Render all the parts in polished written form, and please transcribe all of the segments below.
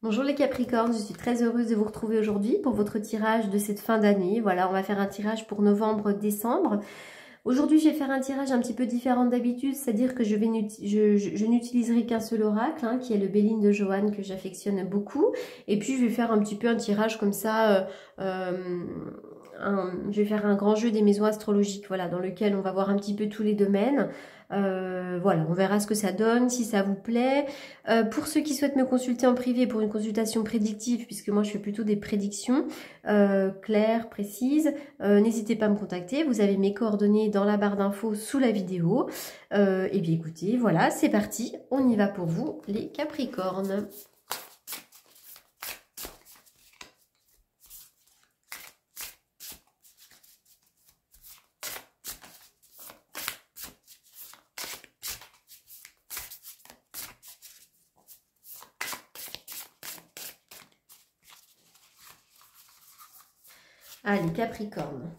Bonjour les Capricornes, je suis très heureuse de vous retrouver aujourd'hui pour votre tirage de cette fin d'année. Voilà, on va faire un tirage pour novembre-décembre. Aujourd'hui, je vais faire un tirage un petit peu différent d'habitude, c'est-à-dire que je n'utiliserai qu'un seul oracle, qui est le Béline de Johanne, que j'affectionne beaucoup. Et puis, je vais faire un petit peu un tirage comme ça, je vais faire un grand jeu des maisons astrologiques, voilà, dans lequel on va voir un petit peu tous les domaines. Voilà, on verra ce que ça donne, si ça vous plaît. Pour ceux qui souhaitent me consulter en privé pour une consultation prédictive, puisque moi je fais plutôt des prédictions claires, précises, n'hésitez pas à me contacter. Vous avez mes coordonnées dans la barre d'infos sous la vidéo. Et bien écoutez, voilà, c'est parti, on y va pour vous les Capricornes. Allez, Capricorne.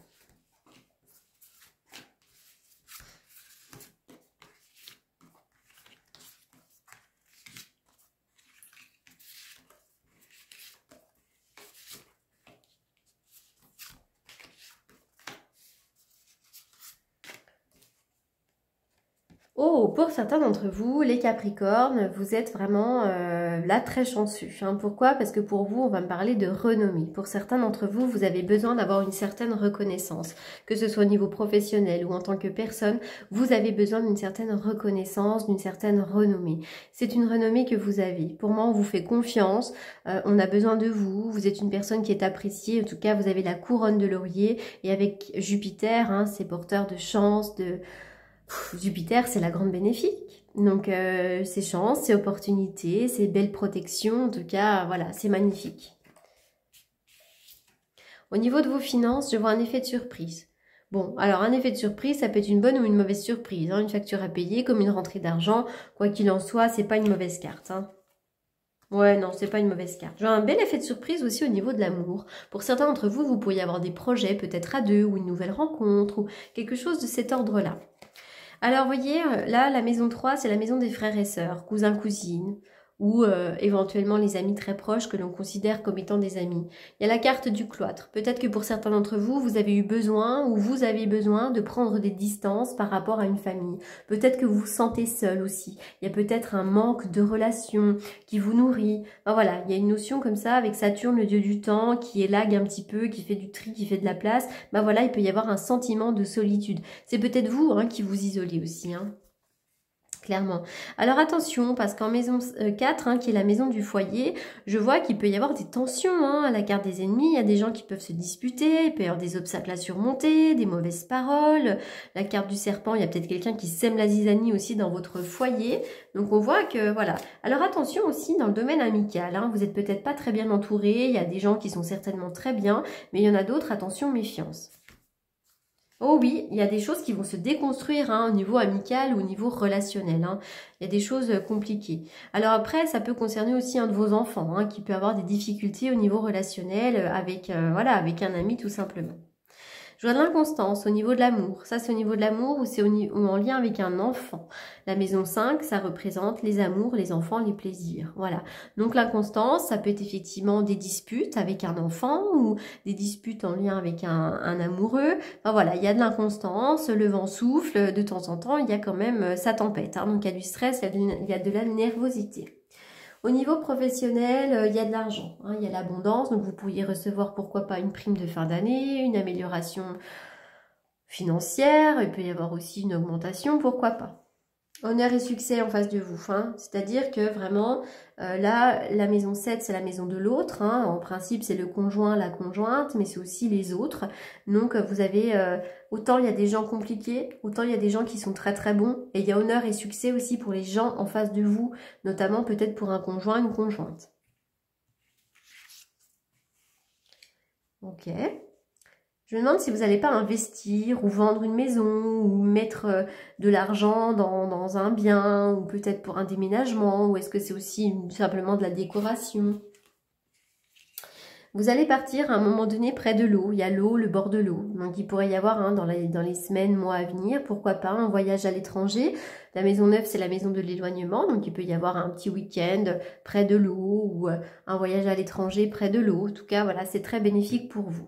Oh, pour certains d'entre vous, les Capricornes, vous êtes vraiment là très chanceux. Pourquoi? Parce que pour vous, on va me parler de renommée. Pour certains d'entre vous, vous avez besoin d'avoir une certaine reconnaissance. Que ce soit au niveau professionnel ou en tant que personne, vous avez besoin d'une certaine reconnaissance, d'une certaine renommée. C'est une renommée que vous avez. Pour moi, on vous fait confiance, on a besoin de vous. Vous êtes une personne qui est appréciée. En tout cas, vous avez la couronne de laurier. Et avec Jupiter, c'est porteur de chance, Jupiter, c'est la grande bénéfique. Donc, c'est chance, c'est opportunité, c'est belle protection. En tout cas, voilà, c'est magnifique. Au niveau de vos finances, je vois un effet de surprise. Bon, alors un effet de surprise, ça peut être une bonne ou une mauvaise surprise. Une facture à payer, comme une rentrée d'argent. Quoi qu'il en soit, c'est pas une mauvaise carte. Ouais, non, c'est pas une mauvaise carte. J'ai un bel effet de surprise aussi au niveau de l'amour. Pour certains d'entre vous, vous pourriez avoir des projets, peut-être à deux, ou une nouvelle rencontre, ou quelque chose de cet ordre-là. Alors, vous voyez, là, la maison 3, c'est la maison des frères et sœurs, cousins, cousines, ou éventuellement les amis très proches que l'on considère comme étant des amis. Il y a la carte du cloître. Peut-être que pour certains d'entre vous, vous avez eu besoin ou vous avez besoin de prendre des distances par rapport à une famille. Peut-être que vous vous sentez seul aussi. Il y a peut-être un manque de relation qui vous nourrit. Enfin, voilà, il y a une notion comme ça avec Saturne, le dieu du temps, qui élague un petit peu, qui fait du tri, qui fait de la place. Voilà, il peut y avoir un sentiment de solitude. C'est peut-être vous qui vous isolez aussi, clairement. Alors attention, parce qu'en maison 4, qui est la maison du foyer, je vois qu'il peut y avoir des tensions à la carte des ennemis. Il y a des gens qui peuvent se disputer, il peut y avoir des obstacles à surmonter, des mauvaises paroles. La carte du serpent, il y a peut-être quelqu'un qui sème la zizanie aussi dans votre foyer. Donc on voit que, voilà. Alors attention aussi dans le domaine amical. Vous n'êtes peut-être pas très bien entouré. Il y a des gens qui sont certainement très bien, mais il y en a d'autres, attention, méfiance. Oh oui, il y a des choses qui vont se déconstruire au niveau amical ou au niveau relationnel. Il y a des choses compliquées. Alors après, ça peut concerner aussi un de vos enfants qui peut avoir des difficultés au niveau relationnel avec, avec un ami tout simplement. Je vois de l'inconstance au niveau de l'amour. Ça, c'est au niveau de l'amour ou c'est en lien avec un enfant. La maison 5, ça représente les amours, les enfants, les plaisirs. Voilà. Donc l'inconstance, ça peut être effectivement des disputes avec un enfant ou des disputes en lien avec un amoureux. Enfin voilà, il y a de l'inconstance, le vent souffle, de temps en temps, il y a quand même sa tempête. Donc il y a du stress, il y a de la nervosité. Au niveau professionnel, il y a de l'argent, il y a l'abondance, donc vous pourriez recevoir pourquoi pas une prime de fin d'année, une amélioration financière, il peut y avoir aussi une augmentation, pourquoi pas. Honneur et succès en face de vous, c'est-à-dire que vraiment, là, la maison 7, c'est la maison de l'autre, en principe, c'est le conjoint, la conjointe, mais c'est aussi les autres. Donc, vous avez, autant il y a des gens compliqués, autant il y a des gens qui sont très très bons, et il y a honneur et succès aussi pour les gens en face de vous, notamment peut-être pour un conjoint, une conjointe. Ok. Je me demande si vous n'allez pas investir ou vendre une maison ou mettre de l'argent dans un bien ou peut-être pour un déménagement ou est-ce que c'est aussi simplement de la décoration. Vous allez partir à un moment donné près de l'eau, il y a l'eau, le bord de l'eau. Donc il pourrait y avoir dans les semaines, mois à venir, pourquoi pas, un voyage à l'étranger. La maison 9, c'est la maison de l'éloignement, donc il peut y avoir un petit week-end près de l'eau ou un voyage à l'étranger près de l'eau. En tout cas, voilà, c'est très bénéfique pour vous.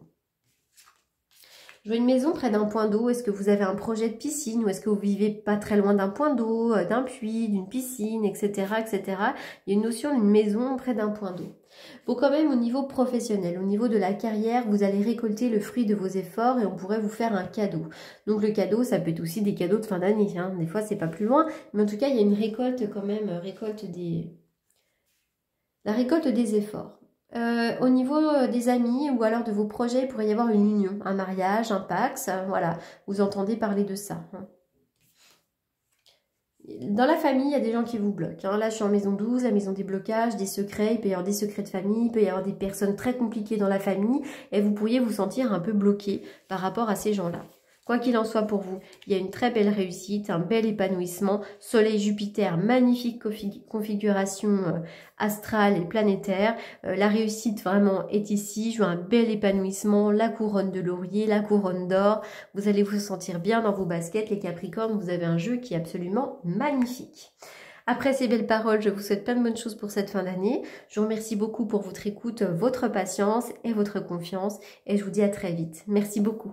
Je vois une maison près d'un point d'eau. Est-ce que vous avez un projet de piscine ou est-ce que vous vivez pas très loin d'un point d'eau, d'un puits, d'une piscine, etc., etc. Il y a une notion d'une maison près d'un point d'eau. Bon, quand même, au niveau professionnel, au niveau de la carrière, vous allez récolter le fruit de vos efforts et on pourrait vous faire un cadeau. Donc, le cadeau, ça peut être aussi des cadeaux de fin d'année. Hein. Des fois, c'est pas plus loin. Mais en tout cas, il y a une récolte quand même, la récolte des efforts. Au niveau des amis ou alors de vos projets, il pourrait y avoir une union, un mariage, un pax, voilà, vous entendez parler de ça. Hein. Dans la famille, il y a des gens qui vous bloquent. Hein. Là, je suis en maison 12, la maison des blocages, des secrets, il peut y avoir des secrets de famille, il peut y avoir des personnes très compliquées dans la famille et vous pourriez vous sentir un peu bloqué par rapport à ces gens-là. Quoi qu'il en soit pour vous, il y a une très belle réussite, un bel épanouissement. Soleil-Jupiter, magnifique configuration astrale et planétaire. La réussite vraiment est ici. Je vois un bel épanouissement, la couronne de laurier, la couronne d'or. Vous allez vous sentir bien dans vos baskets, les Capricornes. Vous avez un jeu qui est absolument magnifique. Après ces belles paroles, je vous souhaite plein de bonnes choses pour cette fin d'année. Je vous remercie beaucoup pour votre écoute, votre patience et votre confiance. Et je vous dis à très vite. Merci beaucoup.